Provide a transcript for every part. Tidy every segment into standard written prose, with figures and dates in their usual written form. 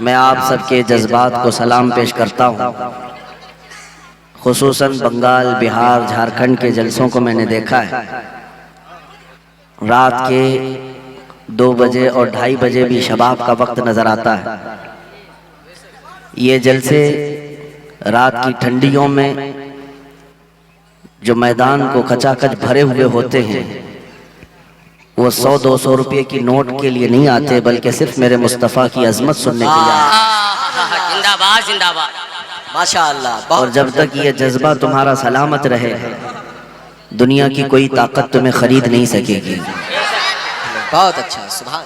मैं आप सबके जज्बात को सलाम पेश करता हूँ। खुसूसन बंगाल, बिहार, झारखंड के जलसों को मैंने देखा है। रात के 2 बजे और 2:30 बजे भी शबाब का वक्त नज़र आता है। ये जलसे रात की ठंडियों में जो मैदान को खचाखच भरे हुए होते हैं, वो 100-200 रुपये की नोट के लिए नहीं आते, बल्कि सिर्फ मेरे मुस्तफ़ा की अजमत सुनने के लिए आते। जिंदाबाद जिंदाबाद, माशाअल्लाह। और जब तक ये जज्बा तुम्हारा सलामत रहे, दुनिया की कोई ताकत तुम्हें खरीद नहीं सकेगी। बहुत अच्छा, सुभान।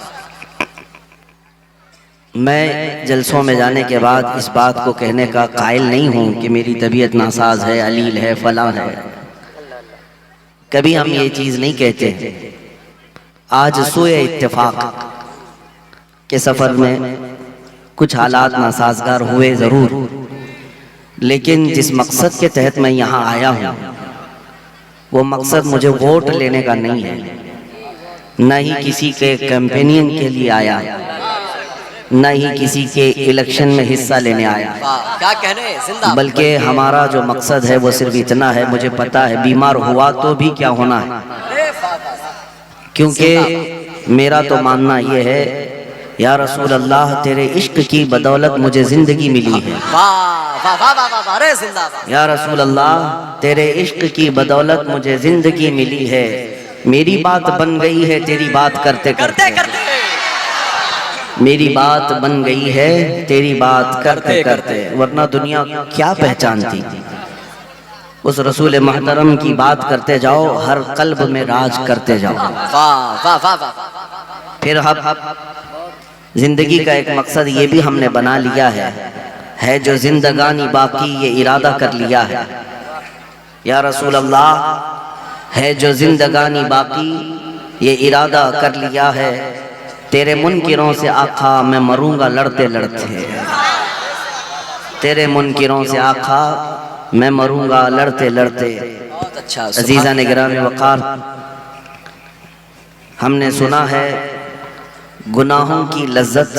मैं जलसों में जाने के बाद इस बात को कहने का कायल नहीं हूँ कि मेरी तबीयत नासाज है, अलील है, फलां है। कभी हम ये चीज़ नहीं कहते। आज सोए इत्तेफाक के सफ़र में कुछ हालात नासाजगार हुए ज़रूर, लेकिन जिस मकसद के तहत मैं यहाँ आया हूँ, वो मकसद मुझे वोट लेने का नहीं है, न ही किसी के कैंपेनियन के लिए आया, न ही किसी के इलेक्शन में हिस्सा लेने आया। क्या कहने, जिंदा। बल्कि हमारा जो मकसद है वो सिर्फ इतना है, मुझे पता है बीमार हुआ तो भी क्या होना है, क्योंकि मेरा तो मानना ये है, या रसूल अल्लाह तेरे इश्क की बदौलत मुझे जिंदगी मिली है। या रसूल अल्लाह तेरे इश्क की बदौलत मुझे जिंदगी मिली है। मेरी बात बन गई है तेरी बात करते करते, मेरी बात बन गई है तेरी बात करते करते, वरना दुनिया क्या पहचानती। उस रसूल महतरम की बात करते जाओ, हर कल्ब में राज करते जाओ। वाह वाह वाह वाह। फिर हम जिंदगी का एक मकसद ये भी हमने बना लिया है जो जिंदगानी बाकी ये इरादा कर लिया है। या रसूल अल्लाह है जो जिंदगानी बाकी ये इरादा कर लिया है, तेरे मुनकिरों से आखा मैं मरूंगा लड़ते लड़ते। तेरे मुनकिरों से आखा मैं मरूंगा लड़ते लड़ते। बहुत अच्छा। अजीज़ा ने गिरामी वक़ार, हमने सुना है गुनाहों की लज्जत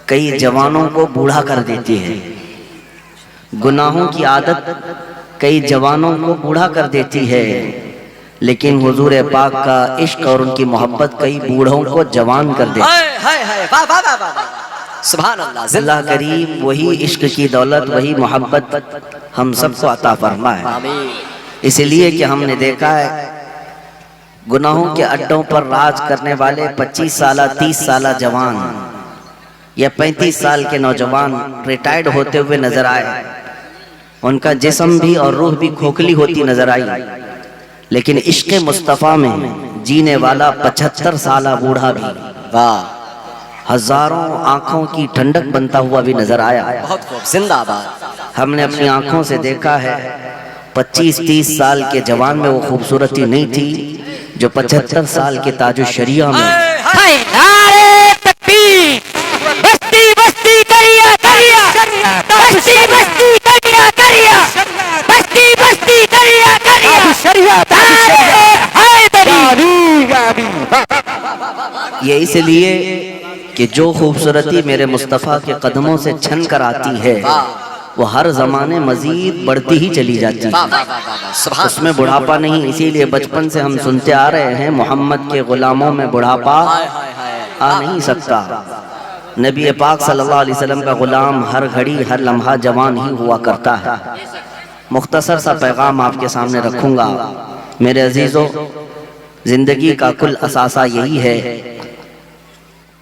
कई जवानों को बूढ़ा कर देती है। गुनाहों की आदत कई जवानों को बूढ़ा कर देती है, लेकिन हुजूर पाक का इश्क और उनकी मोहब्बत कई बूढ़ों को जवान कर देती है। सुभान अल्लाह। अल्लाह करीम वही इश्क की दौलत, वही मोहब्बत हम सबको अता फरमाए। इसलिए कि हमने देखा है गुनाहों के अड्डों पर राज करने वाले 25 साल 30 साल जवान या 35 साल के नौजवान रिटायर्ड होते हुए नजर आए। उनका जिस्म भी और रूह भी खोखली होती नजर आई, लेकिन इश्क मुस्तफ़ा में जीने वाला 75 साल बूढ़ा भी वाह हजारों आंखों की ठंडक बनता हुआ भी नजर आया। बहुत खूब, जिंदाबाद। हमने अपनी आंखों से देखा है 25-30 साल के जवान में वो खूबसूरती नहीं थी जो 75 साल के ताजो शरिया में। बस्ती बस्ती करिया करिया, बस्ती बस्ती करिया करिया, बस्ती बस्ती करिया करिया, शरिया ये इसलिए कि जो खूबसूरती मेरे मुस्तफ़ा के कदमों से छन कर आती है, वो हर जमाने मजीद बढ़ती ही चली जाती है। उसमें बुढ़ापा नहीं। इसीलिए बचपन से हम सुनते आ रहे हैं मोहम्मद के गुलामों में बुढ़ापा आ नहीं सकता। नबी पाक सल्लल्लाहु अलैहि वसल्लम का गुलाम हर घड़ी हर लम्हा जवान ही हुआ करता है। मुख्तसर सा पैगाम आपके सामने रखूंगा। मेरे अजीज़ों, जिंदगी का कुल असासा यही है,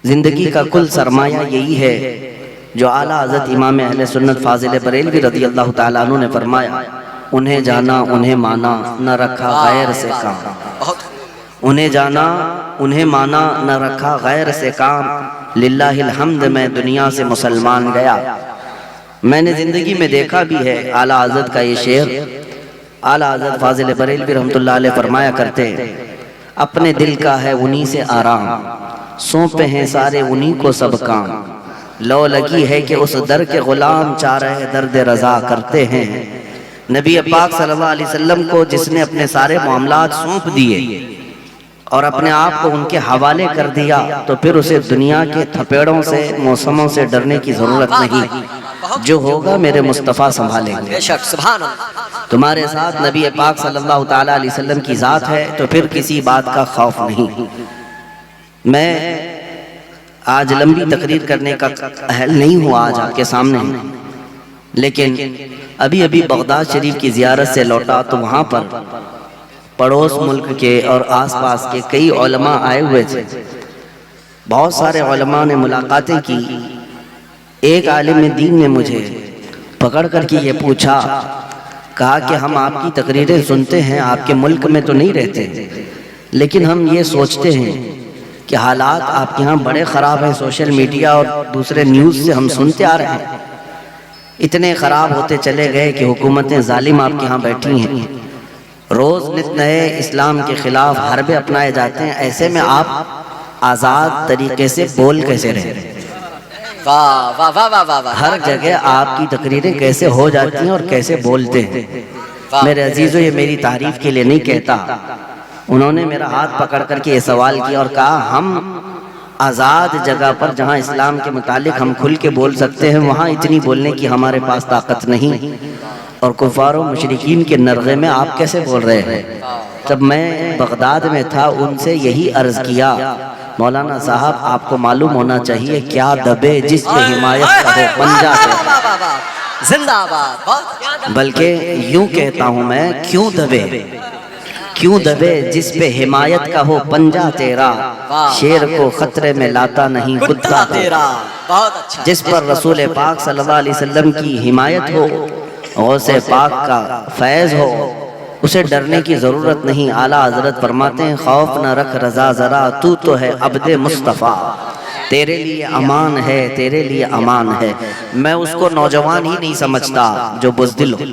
जिंदगी का कुल सरमाया यही है जो आला हज़रत इमाम अहले सुन्नत फाजिल बरेलवी रज़ी अल्लाह ताला अन्हु ने फरमाया, उन्हें जाना उन्हें माना न रखा गैर से काम। उन्हें जाना उन्हें माना न रखा गैर से काम, लिल्लाहिल हम्द मैं दुनिया से मुसलमान गया। मैंने ज़िंदगी में देखा भी है आला हज़रत का ये शेर। आला हज़रत फाजिल बरेलवी रहमतुल्लाह अलैह फरमाया करते, अपने दिल का है उन्हीं से आराम, सौंपे हैं सारे उन्हीं को सब काम। लो लगी है कि उस दर के गुलाम चाह रहे दर्द रजा करते हैं। नबी पाक सल्लल्लाहु अलैहि वसल्लम को जिसने अपने सारे मामलात सौंप दिए और अपने आप को उनके हवाले कर दिया तो फिर उसे दुनिया के थपेड़ों से, मौसमों से डरने की जरूरत नहीं। जो होगा मेरे मुस्तफ़ा संभालेंगे। बेशक सुभान अल्लाह। तुम्हारे साथ नबी पाक सल्लल्लाहु ताला अलैहि वसल्लम की ज़ात है तो फिर किसी बात का खौफ नहीं। मैं आज लंबी तकरीर करने का अहल नहीं हुआ आज आपके सामने, लेकिन अभी अभी बगदाद शरीफ की ज़ियारत से लौटा तो वहाँ पर पड़ोस मुल्क के और आसपास के कई उलमा आए हुए थे। बहुत सारे उलमा ने मुलाकातें की। एक आलिम दीन ने मुझे पकड़ कर के ये पूछा, कहा कि हम आपकी तकरीरें सुनते हैं, आपके मुल्क में तो नहीं रहते, लेकिन हम ये सोचते हैं कि हालात आपके यहाँ बड़े ख़राब हैं। सोशल मीडिया और दूसरे न्यूज़ से हम सुनते आ रहे हैं, इतने ख़राब होते चले गए कि हुकूमतें जालिम आपके यहाँ बैठी हैं। रोज़ नित नए इस्लाम के ख़िलाफ़ हरबे अपनाए जाते हैं। ऐसे में आप आज़ाद तरीके से बोल कैसे रहे? वाह वाह वाह वाह वाह वाह। हर जगह आपकी तकरीरें कैसे हो जाती हैं और कैसे बोलते हैं। मेरे अजीज़ों, ये मेरी तारीफ़ के लिए नहीं कहता। उन्होंने मेरा हाथ पकड़ करके ये सवाल किया और कहा, हम आज़ाद जगह पर जहाँ इस्लाम के मुतालिक हम खुल के बोल सकते हैं, वहाँ इतनी बोलने की हमारे पास ताकत नहीं, और कुफार और मुशरिकीन के नरगे में आप कैसे बोल रहे हैं? जब मैं बगदाद में था उनसे यही अर्ज़ किया, मौलाना साहब आपको मालूम होना चाहिए क्या दबे जिस पे हिमायत का हो पंजा से। जिंदाबाद। बल्कि यूं कहता हूं मैं, क्यों दबे जिस पे हिमायत का हो पंजा तेरा, शेर को खतरे में लाता नहीं कुत्ता तेरा। बहुत अच्छा। जिस पर रसूल पाक सल्लल्लाहु अलैहि वसल्लम की हिमायत हो, गौसे पाक का फैज़ हो, उसे डरने की ज़रूरत नहीं। आला हज़रत फरमाते हैं, खौफ न रख रज़ा ज़रा, तू तो है अब्दे मुस्तफ़ा, तेरे लिए अमान है, तेरे लिए अमान है। मैं उसको नौजवान ही नहीं समझता जो बुज़दिल हो,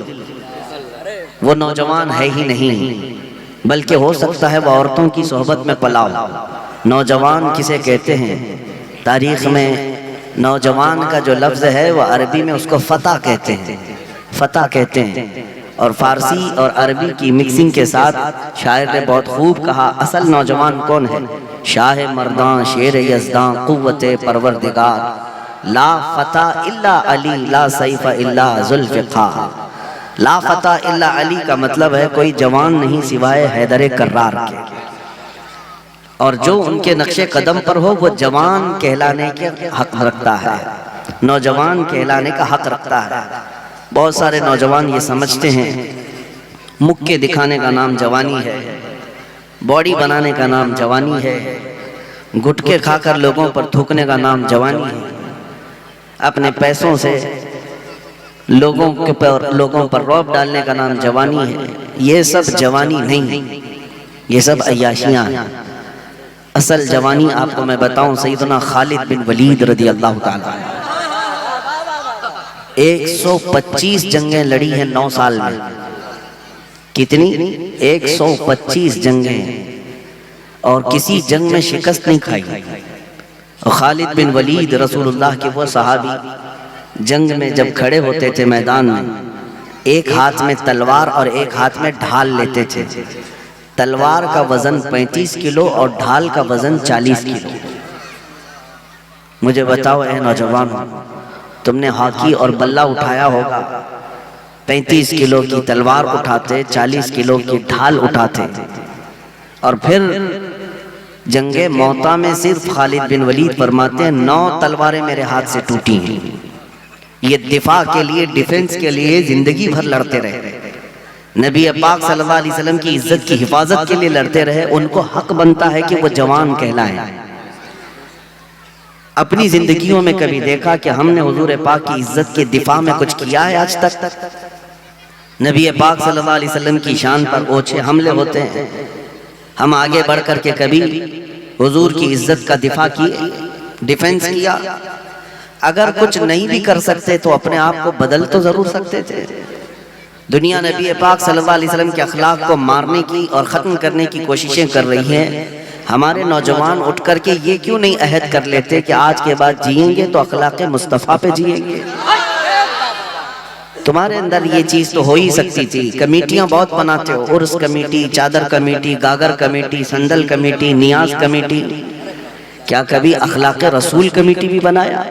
वो नौजवान है ही नहीं, बल्कि हो सकता है वो औरतों की सोहबत में पला हो। नौजवान किसे कहते हैं? तारीख़ में नौजवान का जो लफ्ज़ है वह अरबी में उसको फ़ता कहते हैं, फ़ता कहते हैं। और फ़ारसी और अरबी की मिक्सिंग के साथ शायर ने बहुत खूब कहा, असल नौजवान कौन है? शाह मर्दां शेर यज़दां क़ुव्वते परवरदिगार, ला फ़ता इल्ला अली ला सैफ़ इल्ला ज़ुल्फ़िक़ार। ला फ़ता इल्ला अली का मतलब है कोई जवान नहीं सिवाय हैदर कर्रार के, और जो उनके नक्शे कदम पर हो वो जवान कहलाने के हक रखता है, नौजवान कहलाने का हक रखता है। बहुत सारे नौजवान ये समझते हैं मुक्के दिखाने का नाम जवानी है, बॉडी बनाने का नाम जवानी है, गुटके खाकर लोगों पर थूकने का नाम जवानी है, अपने पैसों से लोगों पर रौब डालने का नाम जवानी है। ये सब जवानी नहीं, ये सब अय्याशियाँ हैं। असल जवानी आपको मैं बताऊं, सैयदना खालिद बिन वलीद रज़ी अल्लाह ताला 125 जंगें लड़ी हैं 9 साल में। कितनी? 125 जंगें, और किसी जंग में शिकस्त नहीं खाई। और खालिद बिन वलीद रसूलुल्लाह के वो सहाबी जंग में जब खड़े होते थे मैदान में, एक हाथ में तलवार और एक हाथ में ढाल लेते थे। तलवार का वजन 35 किलो और ढाल का वजन 40 किलो। मुझे बताओ ए नौजवान, तुमने हॉकी और बल्ला उठाया होगा, 35 किलो की तलवार उठाते, 40 किलो की ढाल उठाते, और फिर जंगे मौता में सिर्फ खालिद बिन वलीद फरमाते हैं 9 तलवारें मेरे हाथ से टूटी हैं। ये दिफा के लिए, डिफेंस के लिए जिंदगी भर लड़ते रहे, नबी पाक सल्लल्लाहु अलैहि वसल्लम की इज्जत की हिफाजत के लिए लड़ते रहे। उनको हक बनता है कि वो जवान कहलाएं। अपनी जिंदगियों में कभी देखा कि हमने हुजूर पाक की इज्जत के दिफा में कुछ किया है आज तक? नबी पाक सल्लल्लाहु अलैहि वसल्लम की शान पर ओछे हमले होते हैं। हम आगे बढ़ कर के कभी हुजूर की इज्जत का दिफा किए, डिफेंस किया? अगर कुछ नहीं भी कर सकते तो अपने आप को बदल तो जरूर सकते थे। दुनिया नबी पाक सल्लल्लाहु अलैहि वसल्लम के अखलाक को मारने की और ख़त्म करने की कोशिशें कर रही है। हमारे नौजवान उठ कर के ये क्यों नहीं अहद कर लेते कि आज के बाद जिएंगे तो अखलाक मुस्तफ़ा पे जिएंगे? तुम्हारे अंदर ये चीज तो हो ही सकती थी। कमेटियां बहुत बनाते हो, उर्स कमेटी, चादर कमेटी, गागर कमेटी, संदल कमेटी, नियाज कमेटी। क्या कभी अखलाक रसूल कमेटी भी बनाया?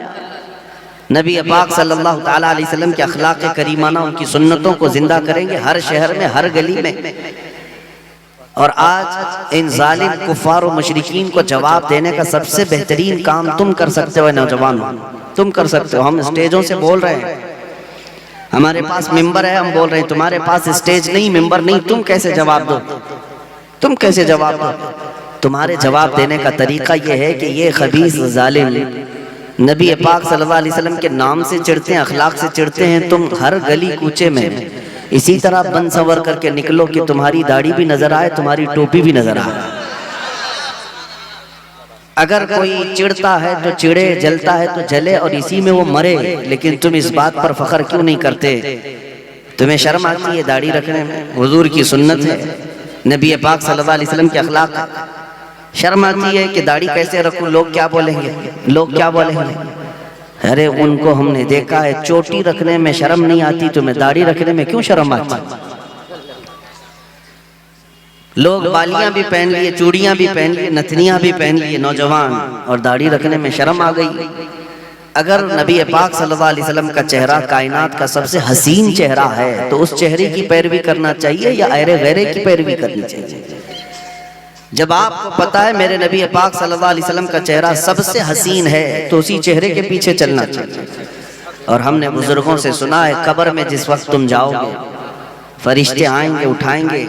नबी पाक सल्लल्लाहु ताला अलैहि वसल्लम के अखलाक करीमाना, उनकी सुन्नतों को जिंदा करेंगे हर शहर में, हर गली में। और आज इन जालिम कुफार और मुशरिकीन को जवाब देने का सबसे बेहतरीन काम तुम कर सकते हो नौजवानों, तुम कर सकते हो। हम स्टेजों से बोल रहे हैं, हमारे पास मिंबर है, हम बोल रहे हैं। तुम्हारे पास स्टेज नहीं, मिंबर नहीं, तुम कैसे जवाब दो? तुम कैसे जवाब दो? तुम्हारे जवाब देने का तरीका यह है कि ये खबीस जालिम नबी पाक सल्लल्लाहु अलैहि वसल्लम के नाम से चिढ़ते हैं, अखलाक से चिढ़ते हैं। तुम हर गली कूचे में इसी तरह बन संवर करके निकलो कि तुम्हारी दाढ़ी भी नजर आए, तुम्हारी टोपी भी नजर आए। अगर कोई चिढ़ता है तो चिढ़े, जलता है तो जले और इसी में वो मरे। लेकिन तुम इस बात पर फख्र क्यों नहीं करते? तुम्हें शर्म आती है दाढ़ी रखने में? हुजूर की सुन्नत है, नबी पाक सल्लल्लाहु अलैहि वसल्लम के अखलाक है। शर्म आती है कि दाढ़ी कैसे रखूं, लोग क्या बोलेंगे, लोग क्या बोलेंगे? अरे उनको हमने देखा है, चोटी रखने में शर्म नहीं आती, तुम्हें दाढ़ी रखने में क्यों शर्म आती? लोग बालियां भी पहन लिए, चूड़ियां भी पहन लिए, नथनियां भी पहन लिए नौजवान, और दाढ़ी रखने में शर्म आ गई। अगर नबी पाक सल्लल्लाहु अलैहि वसल्लम का चेहरा कायनात का सबसे हसीन चेहरा है तो उस चेहरे की पैरवी करना चाहिए या अरे गैरे की पैरवी करनी चाहिए? जब आपको पता है मेरे नबी पाक सल्लल्लाहु अलैहि वसल्लम का चेहरा सबसे हसीन है तो उसी चेहरे के पीछे चलना चाहिए। और हमने बुजुर्गों से सुना है, कब्र में जिस वक्त तुम जाओगे, फरिश्ते आएंगे, उठाएंगे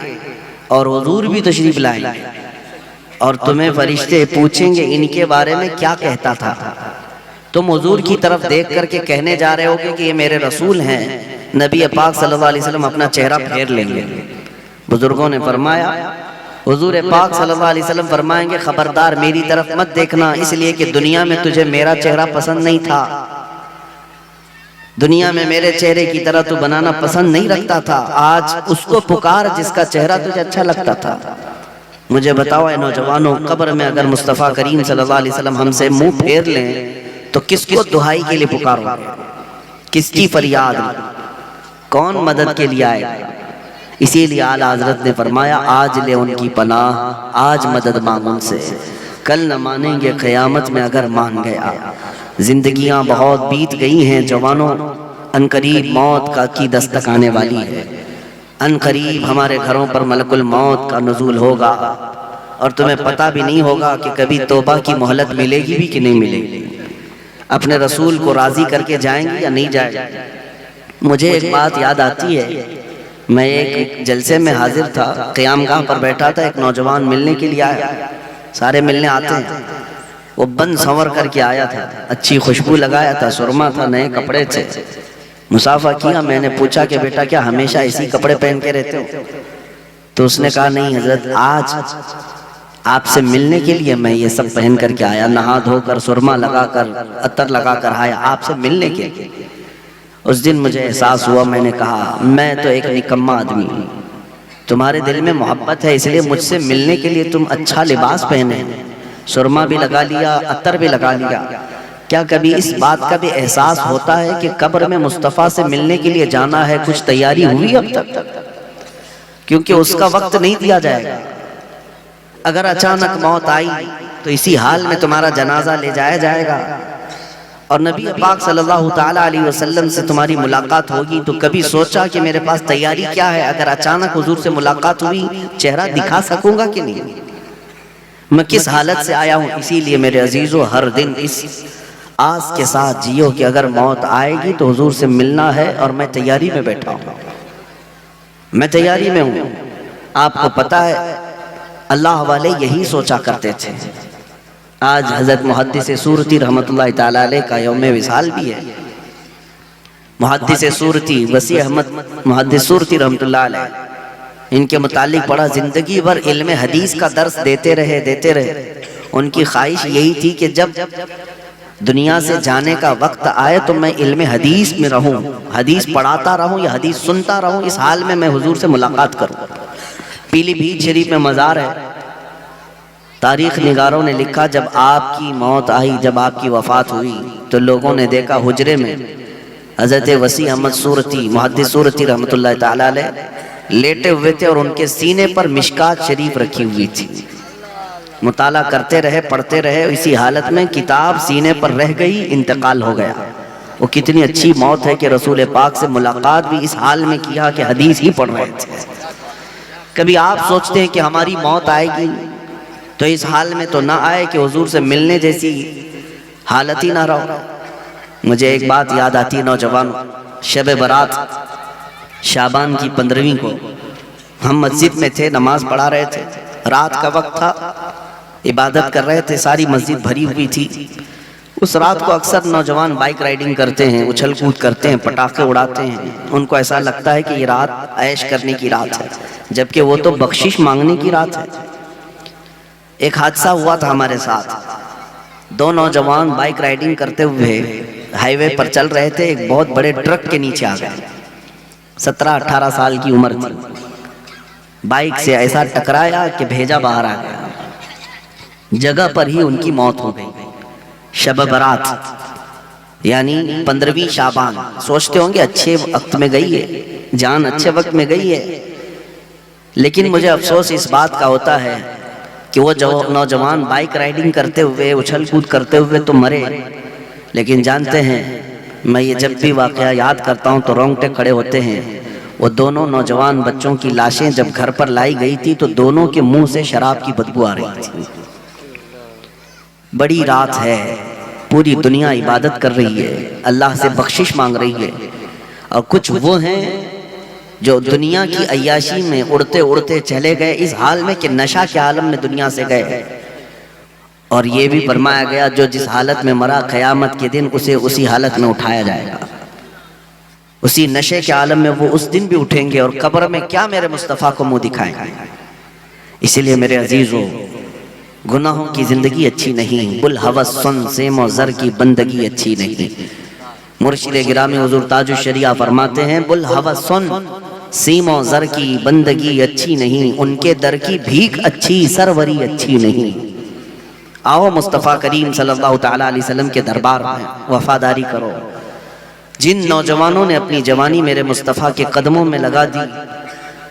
और हुजूर भी तशरीफ लाएंगे और तुम्हें फरिश्ते पूछेंगे इनके बारे में क्या कहता था। तुम हुजूर की तरफ देख करके कहने जा रहे होगे कि ये मेरे रसूल हैं। नबी पाक सल्लल्लाहु अलैहि वसल्लम अपना चेहरा फेर लेंगे। बुजुर्गों ने फरमाया, हुजूर पाक सल्लल्लाहु अलैहि वसल्लम फरमाएंगे, खबरदार मेरी तरफ मत देखना, इसलिए कि दुनिया में तुझे मेरा चेहरा पसंद नहीं था, दुनिया में मेरे चेहरे की तरह तू बनाना पसंद नहीं रखता था। आज उसको पुकार जिसका चेहरा तुझे अच्छा लगता था। मुझे बताओ ऐ नौजवानों, कब्र में अगर मुस्तफ़ा करीम सल्लल्लाहु अलैहि वसल्लम हमसे मुंह फेर लें तो किसको दुहाई के लिए पुकारोगे? किसकी फरियाद, कौन मदद के लिए आएगा? इसीलिए आला हज़रत ने फरमाया, आज ले उनकी पनाह, आज मदद मांग उनसे, कल न मानेंगे क़यामत में अगर मान गया। जिंदगियां बहुत बीत गई हैं जवानों, अनकरीब मौत का की दस्तक आने वाली है। अनकरीब हमारे घरों पर मलकुल मौत का नुज़ूल होगा और तुम्हें पता भी नहीं होगा कि कभी तौबा की मोहलत मिलेगी भी कि नहीं मिलेगी। अपने रसूल को राज़ी करके जाएंगे या नहीं जाएंगे? मुझे एक बात याद आती है, मैं एक जलसे में हाजिर था, क़यामगाह पर बैठा था, एक नौजवान मिलने के लिए आया। सारे मिलने आते हैं, वो बन संवर करके आया था, अच्छी खुशबू लगाया था, सुरमा था, नए कपड़े थे। मुसाफा किया, मैंने पूछा कि बेटा क्या हमेशा इसी कपड़े पहन के रहते हो? तो उसने कहा नहीं हजरत, आज आपसे मिलने के लिए मैं ये सब पहन करके आया, नहा धोकर, सुरमा लगाकर, अत्तर लगाकर आया आपसे मिलने के लिए। उस दिन मुझे एहसास हुआ, मैंने कहा मैं तो एक निकम्मा आदमी हूँ, तुम्हारे दिल में मोहब्बत है इसलिए मुझसे मिलने के लिए तुम अच्छा लिबास पहने, सुरमा भी लगा लिया, अत्तर भी लगा लिया। क्या कभी इस बात का भी एहसास होता है कि कब्र में मुस्तफ़ा से मिलने के लिए जाना है, कुछ तैयारी हुई अब तक? क्योंकि उसका वक्त नहीं दिया जाएगा। अगर अचानक मौत आई तो इसी हाल में तुम्हारा जनाजा ले जाया जाएगा और नबी पाक सल्लल्लाहु ताला अलैहि वसल्लम से तुम्हारी मुलाकात होगी। तो कभी सोचा कि मेरे पास तैयारी क्या है? अगर अचानक हुजूर से मुलाकात हुई, चेहरा दिखा सकूंगा कि नहीं? मैं किस हालत से आया हूँ? इसीलिए मेरे अजीजों, हर दिन इस आस के साथ जियो कि अगर मौत आएगी तो हुजूर से मिलना है और मैं तैयारी में बैठा हूँ, मैं तैयारी में हूँ। आपको पता है अल्लाह वाले यही सोचा करते थे। आज हजरत मुहद्दिस सूरती रहमतुल्लाहि ताला अलैह का यौम विसाल भी है। मुहद्दिस सूरती वसी अहमद मुहद्दिस सूरती रहमतुल्लाहि अलैह, इनके मुतालिक बड़ा जिंदगी भर इल्म हदीस का दर्स देते रहे। उनकी ख्वाहिश यही थी कि जब दुनिया से जाने का वक्त आए तो मैं इल्म हदीस में रहूं, हदीस पढ़ाता रहूं या हदीस सुनता रहूं, इस हाल में मैं हुजूर से मुलाकात करूं। पीलीभीत शरीफ में मज़ार है। तारीख निगारों ने लिखा, जब आपकी मौत आई, जब आपकी वफात हुई तो लोगों ने देखा हुजरे में हज़रत वसी अहमद सूरती मुहद्दिस सूरती रहमतुल्लाह ताला अलैह लेटे हुए थे और उनके सीने पर मिशकात शरीफ रखी हुई थी। मुताला करते रहे, पढ़ते रहे, इसी हालत में किताब सीने पर रह गई, इंतकाल हो गया। वो कितनी अच्छी मौत है कि रसूल पाक से मुलाकात भी इस हाल में किया कि हदीस ही पढ़ रहे थे। कभी आप सोचते हैं कि हमारी मौत आएगी तो इस हाल में तो ना आए कि हुजूर से मिलने जैसी हालत ही ना रहो। मुझे एक बात याद आती है, नौजवान, शब बारात शाबान की 15वीं को हम मस्जिद में थे, नमाज पढ़ा रहे थे, रात का वक्त था, इबादत कर रहे थे, सारी मस्जिद भरी हुई थी। उस रात को अक्सर नौजवान बाइक राइडिंग करते हैं, उछल कूद करते हैं, पटाखे उड़ाते हैं। उनको ऐसा लगता है कि ये रात ऐश करने की रात है, जबकि वो तो बख्शिश मांगने की रात है। एक हादसा हुआ था हमारे साथ। 2 नौजवान बाइक राइडिंग करते हुए हाईवे पर चल रहे थे, एक बहुत बड़े ट्रक के नीचे आ गए। 17-18 साल की उम्र थी। बाइक से ऐसा टकराया कि भेजा बाहर आ गया। जगह पर ही उनकी मौत हो गई। शब बारात यानी 15वीं शाबान। सोचते होंगे अच्छे वक्त में गई है, जान अच्छे वक्त में गई है, लेकिन मुझे अफसोस इस बात का होता है कि वो जो नौजवान बाइक राइडिंग करते हुए, उछल कूद करते हुए तो मरे, लेकिन जानते हैं, मैं ये जब भी वाकया याद करता हूँ तो रोंगटे खड़े होते हैं। वो दोनों नौजवान बच्चों की लाशें जब घर पर लाई गई थी तो दोनों के मुंह से शराब की बदबू आ रही थी। बड़ी रात है, पूरी दुनिया इबादत कर रही है, अल्लाह से बख्शिश मांग रही है, और कुछ वो हैं जो दुनिया की अय्याशी में उड़ते उड़ते चले गए इस हाल में कि नशा के आलम में दुनिया से गए। और ये भी फरमाया गया जो जिस हालत में मरा क़यामत के दिन उसे उसी हालत में उठाया जाएगा। उसी नशे के आलम में वो उस दिन भी उठेंगे और कब्र में क्या मेरे मुस्तफ़ा को मुंह दिखाएंगे। इसीलिए मेरे अजीजों, गुनाहों की जिंदगी अच्छी नहीं, बुल हवस सुन सेमो ज़र की बंदगी अच्छी नहीं। मुर्शिद गिरामी हुजूर ताजुश शरिया फरमाते हैं, बुल हवस सुन सीमो ज़र की बंदगी अच्छी नहीं, उनके दर की भीख अच्छी, सरवरी अच्छी नहीं। आओ मुस्तफ़ा करीम सल्लल्लाहु तआला अलैहि वसल्लम के दरबार में वफादारी करो। जिन नौजवानों ने अपनी जवानी मेरे मुस्तफ़ा के कदमों में लगा दी,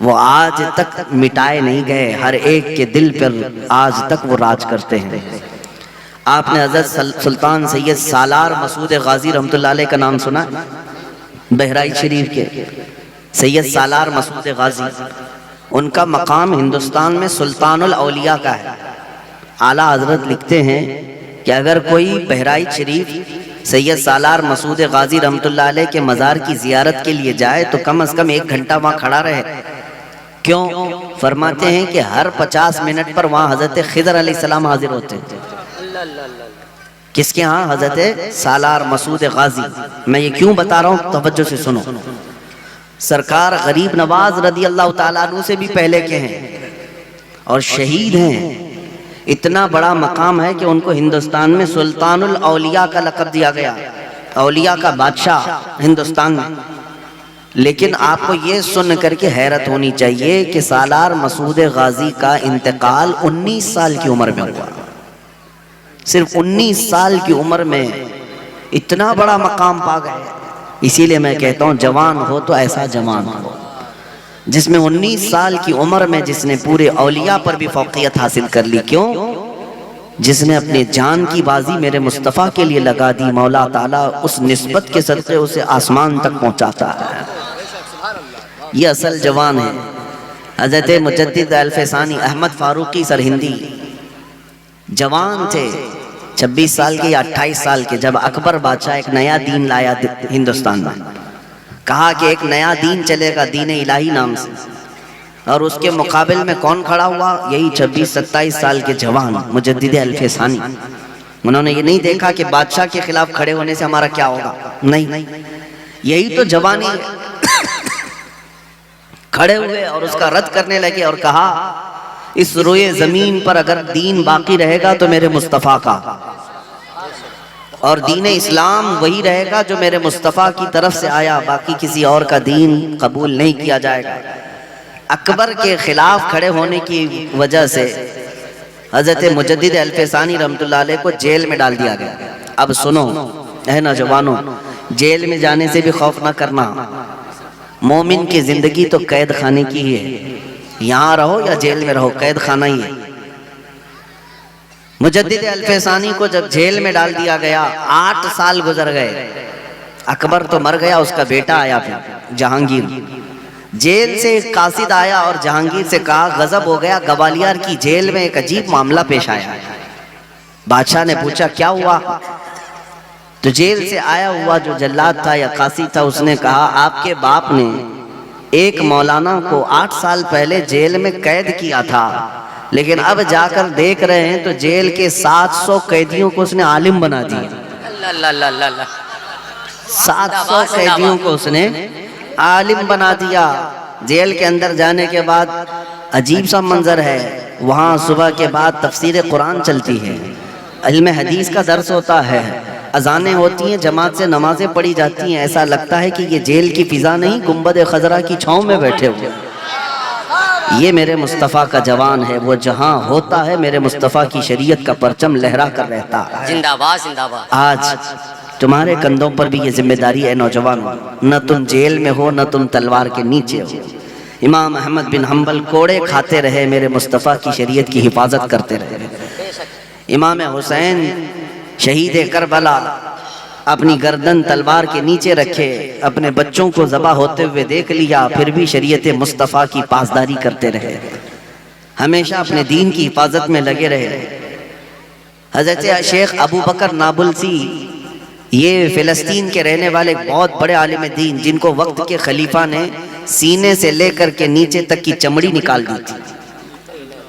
वो आज तक मिटाए नहीं गए, हर एक के दिल पर आज तक वो राज करते हैं। आपने हज़रत सुल्तान सैयद सालार मसूद गाजी रहमतुल्लाह अलैह का नाम सुना? बहराइच शरीफ के सैयद सालार मसूद गाजी, उनका मकाम हिंदुस्तान में सुल्तानुल औलिया का है। आला हजरत लिखते हैं कि अगर कोई बहराइच शरीफ सैयद सालार मसूद गाजी रहमतुल्लाह अलैह के मज़ार की ज़ियारत के लिए जाए तो कम से कम 1 घंटा वहाँ खड़ा रहे। क्यों? फरमाते हैं कि हर 50 मिनट पर वहाँ हज़रत खिदर अलैहिस्सलाम हाजिर होते हैं। किसके यहाँ? हज़रत सालार मसूद गाजी। मैं ये क्यों बता रहा हूँ, तवज्जो से सुनो। सरकार गरीब नवाज रदी अल्लाह ताला अन्हु से भी पहले के हैं और शहीद हैं। इतना बड़ा मकाम है कि उनको हिंदुस्तान में सुल्तानुल औलिया का लक़ब दिया गया, औलिया का बादशाह हिंदुस्तान में। लेकिन आपको ये सुन करके हैरत होनी चाहिए कि सालार मसूद गाजी का इंतकाल 19 साल की उम्र में हुआ। सिर्फ 19 साल की उम्र में इतना बड़ा मकाम पा गए। इसीलिए मैं कहता हूँ, जवान हो तो ऐसा जवान हो जिसमें 19 साल की उम्र में जिसने पूरे औलिया पर भी फौकियत हासिल कर ली। क्यों? जिसने अपने जान की बाजी मेरे मुस्तफ़ा के लिए लगा दी, मौला ताला उस निस्बत के सदक़े उसे आसमान तक पहुंचाता है। ये असल जवान है। हज़रत मुजद्दिद अल-फैसानी अहमद फारूकी सरहिंदी जवान थे, 26 साल के या 28 साल के, जब अकबर बादशाह एक नया दीन लाया हिंदुस्तान में। कहा कि एक नया दीन चलेगा, दीन इलाही नाम से, और उसके मुकाबिल में कौन खड़ा हुआ? यही 26-27 साल के जवान मुजद्दिद अल-फैसानी। उन्होंने ये नहीं देखा कि बादशाह के खिलाफ खड़े होने से हमारा क्या होगा, नहीं, यही तो जवानी है। खड़े हुए और उसका रद्द करने लगे और कहा, इस रोए जमीन पर अगर दीन बाकी रहेगा तो मेरे मुस्तफ़ा का, और दीन इस्लाम वही रहेगा जो मेरे मुस्तफ़ा की तरफ से आया, बाकी किसी और का दीन कबूल नहीं किया जाएगा। अकबर के खिलाफ खड़े होने की वजह से हज़रत मुजद्दिद अल-फैसानी रहमतुल्लाह अलैह को जेल में डाल दिया गया। अब सुनो ऐ नौजवानों, जेल में जाने से भी खौफ ना करना। मोमिन की जिंदगी तो कैद खाने की ही है, यहाँ रहो या जेल में रहो, कैद खाना ही है। मुजद्दिद अल्फसानी को जब जेल में डाल दिया गया, 8 साल गुजर गए। अकबर तो मर गया, उसका बेटा आया फिर जहांगीर। जेल से एक कासिद आया और जहांगीर से कहा, गजब हो गया, ग्वालियर की जेल में एक अजीब मामला पेश आया। बादशाह ने पूछा क्या हुआ? तो जेल से आया हुआ जो जल्लाद था या कासिद था, उसने कहा, आपके बाप ने एक मौलाना को 8 साल पहले जेल में कैद किया था, लेकिन अब जाकर देख रहे हैं तो जेल के 700 कैदियों को उसने आलिम बना दिया। 700 कैदियों को उसने आलिम बना दिया। जेल के अंदर जाने के बाद अजीब सा मंजर है, वहाँ सुबह के बाद तफसीर कुरान चलती है, इल्म हदीस का दर्स होता है, अजानें होती हैं, जमात से नमाजें पढ़ी जाती हैं। ऐसा लगता है कि ये जेल की फिजा नहीं, गुंबद खजरा की छाँव में बैठे हुए। ये मेरे मुस्तफ़ा का जवान है, वो जहाँ होता है मेरे मुस्तफ़ा की शरीयत का परचम लहरा कर रहता है। जिंदाबाद जिंदाबाद। आज तुम्हारे कंधों पर भी ये जिम्मेदारी है नौजवानों, न तुम जेल में हो न तुम तलवार के नीचे हो। इमाम अहमद बिन हम्बल कोड़े खाते रहे, मेरे मुस्तफ़ा की शरीयत की हिफाजत करते रहे। इमाम हुसैन शहीद करबला अपनी गर्दन तलवार के नीचे रखे, अपने बच्चों को ज़बा होते हुए देख लिया, फिर भी शरीयत मुस्तफ़ा की पासदारी करते रहे, हमेशा अपने दीन की हिफाजत में लगे रहे। हज़रत शेख अबू बकर नाबुलसी, ये फ़िलिस्तीन के रहने वाले बहुत बड़े आलिम दीन, जिनको वक्त के खलीफा ने सीने से लेकर के नीचे तक की चमड़ी निकाल दी थी,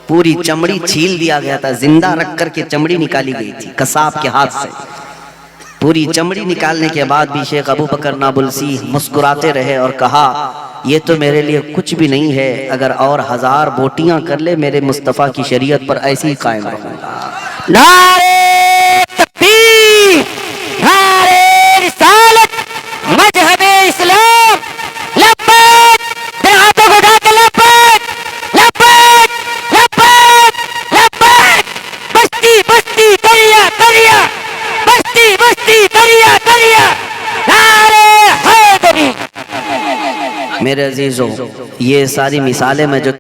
पूरी चमड़ी छील दिया गया था, जिंदा रख कर के चमड़ी निकाली गई थी कसाब के हाथ से। पूरी चमड़ी निकालने के बाद भी शेख अबू बकर नाबुलसी मुस्कुराते रहे और कहा, ये तो मेरे लिए कुछ भी नहीं है, अगर और 1000 बोटियां कर ले मेरे मुस्तफ़ा की शरीयत पर ऐसी ही कायम रहूंगा। नारे तकबीर, नारे रिसालत, मजहबे इस्लाम, लब्बैक, फिर हाथों को उठा के लब्बैक, लब्बैक, लब्बैक, लब्बैक, बस्ती बस्ती करिया करिया, बस्ती बस्ती करिया करिया, नारे हैदरी। मेरे अजीजों, ये सारी मिसालें मैं जो